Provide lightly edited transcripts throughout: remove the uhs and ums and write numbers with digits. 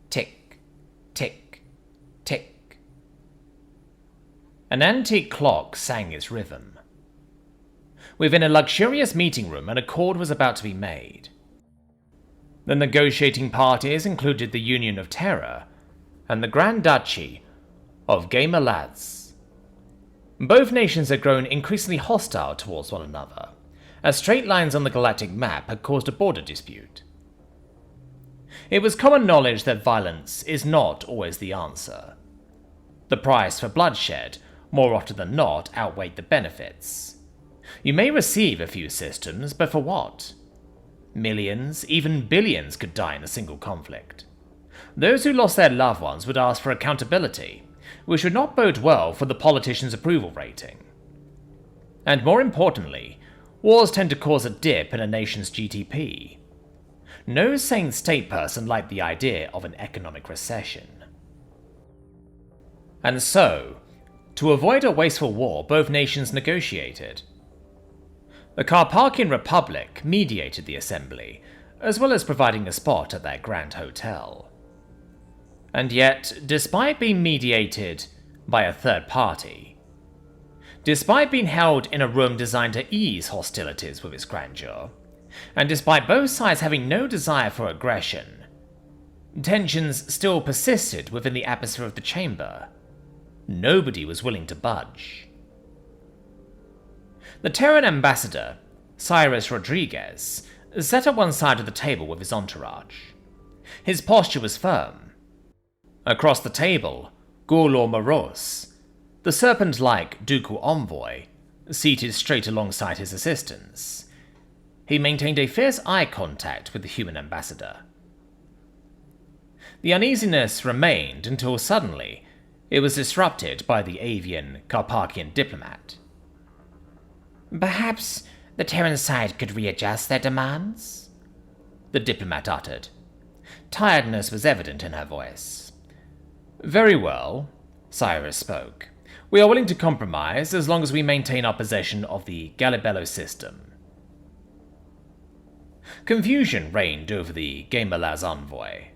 Tick, tick, tick. An antique clock sang its rhythm. Within a luxurious meeting room, an accord was about to be made. The negotiating parties included the Union of Terror and the Grand Duchy of Gallibello. Both nations had grown increasingly hostile towards one another, as straight lines on the galactic map had caused a border dispute. It was common knowledge that violence is not always the answer. The price for bloodshed, more often than not, outweighed the benefits. You may receive a few systems, but for what? Millions, even billions could die in a single conflict. Those who lost their loved ones would ask for accountability, which would not bode well for the politicians' approval rating. And more importantly, wars tend to cause a dip in a nation's GDP. No sane state person liked the idea of an economic recession. And so, to avoid a wasteful war, both nations negotiated. The Carpathian Republic mediated the assembly, as well as providing a spot at their grand hotel. And yet, despite being mediated by a third party, despite being held in a room designed to ease hostilities with its grandeur, and despite both sides having no desire for aggression, tensions still persisted within the atmosphere of the chamber. Nobody was willing to budge. The Terran ambassador, Cyrus Rodriguez, sat at one side of the table with his entourage. His posture was firm. Across the table, Gullible Moros, the serpent-like ducal envoy, seated straight alongside his assistants. He maintained a fierce eye contact with the human ambassador. The uneasiness remained until suddenly it was disrupted by the avian Carpathian diplomat. "Perhaps the Terran side could readjust their demands?" the diplomat uttered. Tiredness was evident in her voice. "Very well," Cyrus spoke. "We are willing to compromise as long as we maintain our possession of the Gallibello system." Confusion reigned over the Gallibello's envoy.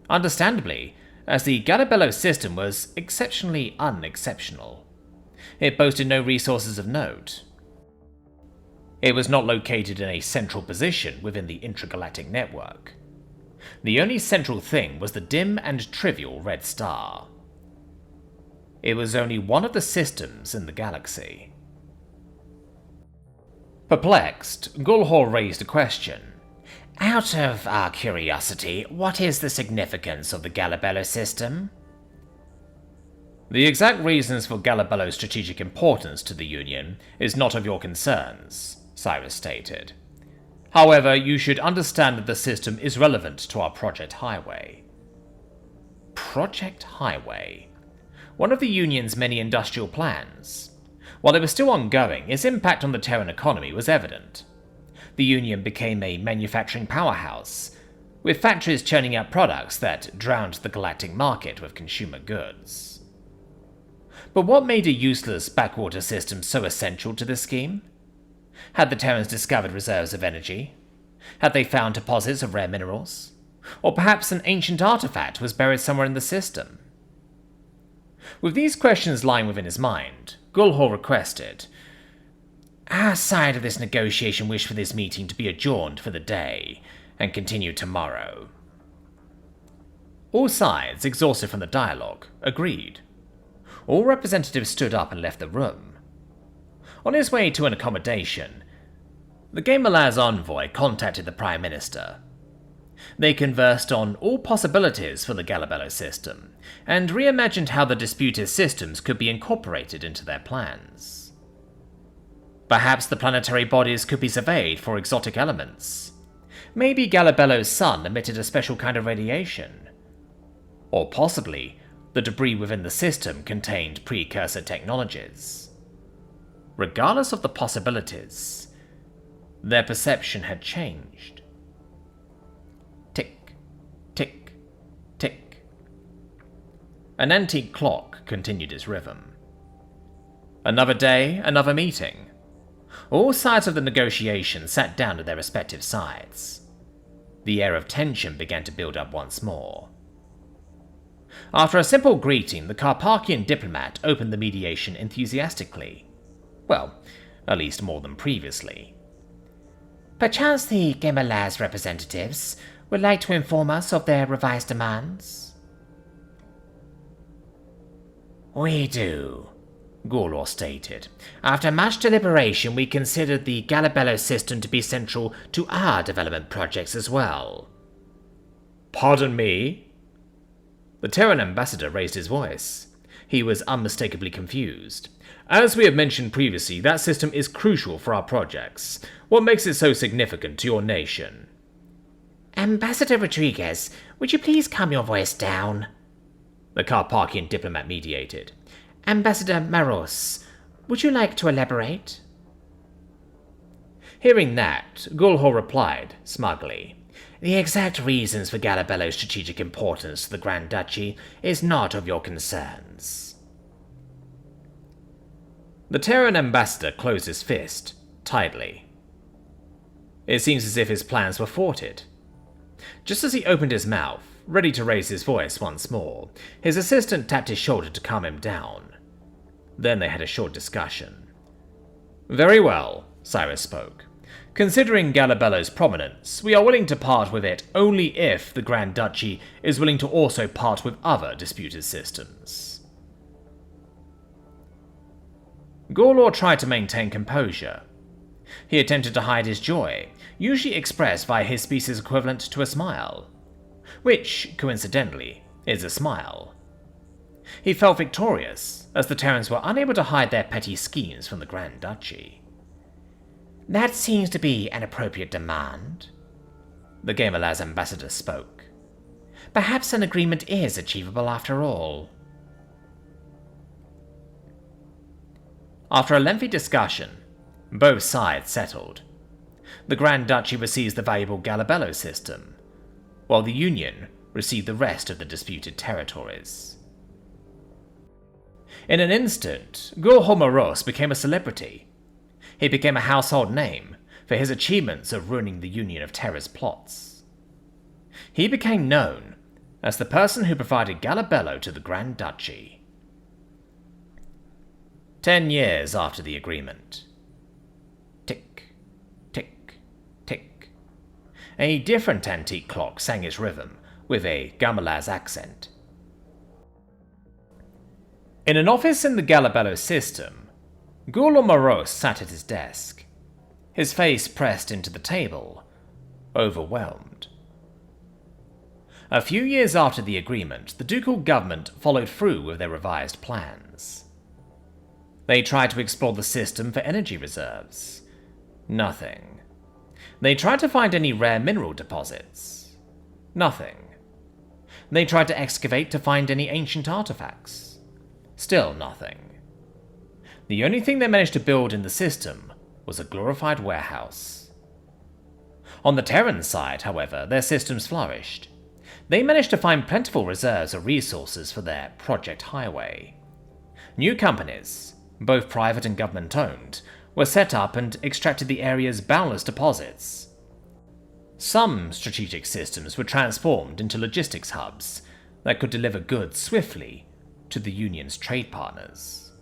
Understandably, as the Gallibello system was exceptionally unexceptional. It boasted no resources of note. It was not located in a central position within the intragalactic network. The only central thing was the dim and trivial red star. It was only one of the systems in the galaxy. Perplexed, Gullible raised a question. "Out of our curiosity, what is the significance of the Gallibello system?" "The exact reasons for Gallibello's strategic importance to the Union is not of your concerns," Cyrus stated. "However, you should understand that the system is relevant to our Project Highway." Project Highway? One of the Union's many industrial plans. While it was still ongoing, its impact on the Terran economy was evident. The Union became a manufacturing powerhouse, with factories churning out products that drowned the galactic market with consumer goods. But what made a useless backwater system so essential to this scheme? Had the Terrans discovered reserves of energy? Had they found deposits of rare minerals? Or perhaps an ancient artifact was buried somewhere in the system? With these questions lying within his mind, Gullible requested, "Our side of this negotiation wish for this meeting to be adjourned for the day and continue tomorrow." All sides, exhausted from the dialogue, agreed. All representatives stood up and left the room. On his way to an accommodation, the Gallibello's envoy contacted the Prime Minister. They conversed on all possibilities for the Gallibello system, and reimagined how the disputed systems could be incorporated into their plans. Perhaps the planetary bodies could be surveyed for exotic elements. Maybe Gallibello's sun emitted a special kind of radiation. Or possibly, the debris within the system contained precursor technologies. Regardless of the possibilities, their perception had changed. Tick, tick, tick. An antique clock continued its rhythm. Another day, another meeting. All sides of the negotiation sat down at their respective sides. The air of tension began to build up once more. After a simple greeting, the Carpakian diplomat opened the mediation enthusiastically. Well, at least more than previously. Perchance the Gemalaz representatives would like to inform us of their revised demands? We do, Gullible stated. After much deliberation, we considered the Gallibello system to be central to our development projects as well. Pardon me? The Terran ambassador raised his voice. He was unmistakably confused. As we have mentioned previously, that system is crucial for our projects. What makes it so significant to your nation? Ambassador Rodriguez, would you please calm your voice down? The Carpakian diplomat mediated. Ambassador Maros, would you like to elaborate? Hearing that, Gullible replied, smugly. The exact reasons for Gallibello's strategic importance to the Grand Duchy is not of your concerns. The Terran ambassador closed his fist, tightly. It seems as if his plans were thwarted. Just as he opened his mouth, ready to raise his voice once more, his assistant tapped his shoulder to calm him down. Then they had a short discussion. Very well, Cyrus spoke. Considering Gallibello's prominence, we are willing to part with it only if the Grand Duchy is willing to also part with other disputed systems. Gullible tried to maintain composure. He attempted to hide his joy, usually expressed via his species equivalent to a smile, which, coincidentally, is a smile. He felt victorious, as the Terrans were unable to hide their petty schemes from the Grand Duchy. That seems to be an appropriate demand, the Gemalaz ambassador spoke. Perhaps an agreement is achievable after all. After a lengthy discussion, both sides settled. The Grand Duchy receives the valuable Gallibello system, while the Union received the rest of the disputed territories. In an instant, Gullible became a celebrity. He became a household name for his achievements of ruining the Union of Terra's plots. He became known as the person who provided Gallibello to the Grand Duchy. 10 years after the agreement. Tick, tick, tick. A different antique clock sang its rhythm with a Gemalaz accent. In an office in the Gallibello system, Gullible sat at his desk, his face pressed into the table, overwhelmed. A few years after the agreement, the ducal government followed through with their revised plans. They tried to explore the system for energy reserves. Nothing. They tried to find any rare mineral deposits. Nothing. They tried to excavate to find any ancient artifacts. Still nothing. The only thing they managed to build in the system was a glorified warehouse. On the Terran side, however, their systems flourished. They managed to find plentiful reserves of resources for their Project Highway. New companies, both private and government-owned, were set up and extracted the area's boundless deposits. Some strategic systems were transformed into logistics hubs that could deliver goods swiftly to the Union's trade partners.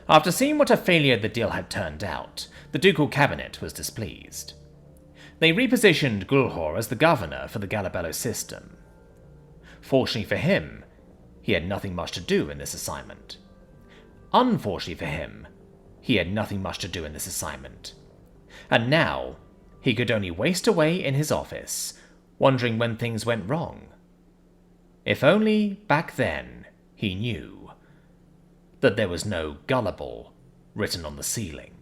After seeing what a failure the deal had turned out, the ducal cabinet was displeased. They repositioned Gullible as the governor for the Gallibello system. Fortunately for him, he had nothing much to do in this assignment. Unfortunately for him, he had nothing much to do in this assignment. And now, he could only waste away in his office, wondering when things went wrong. If only, back then, he knew that there was no Gullible written on the ceiling.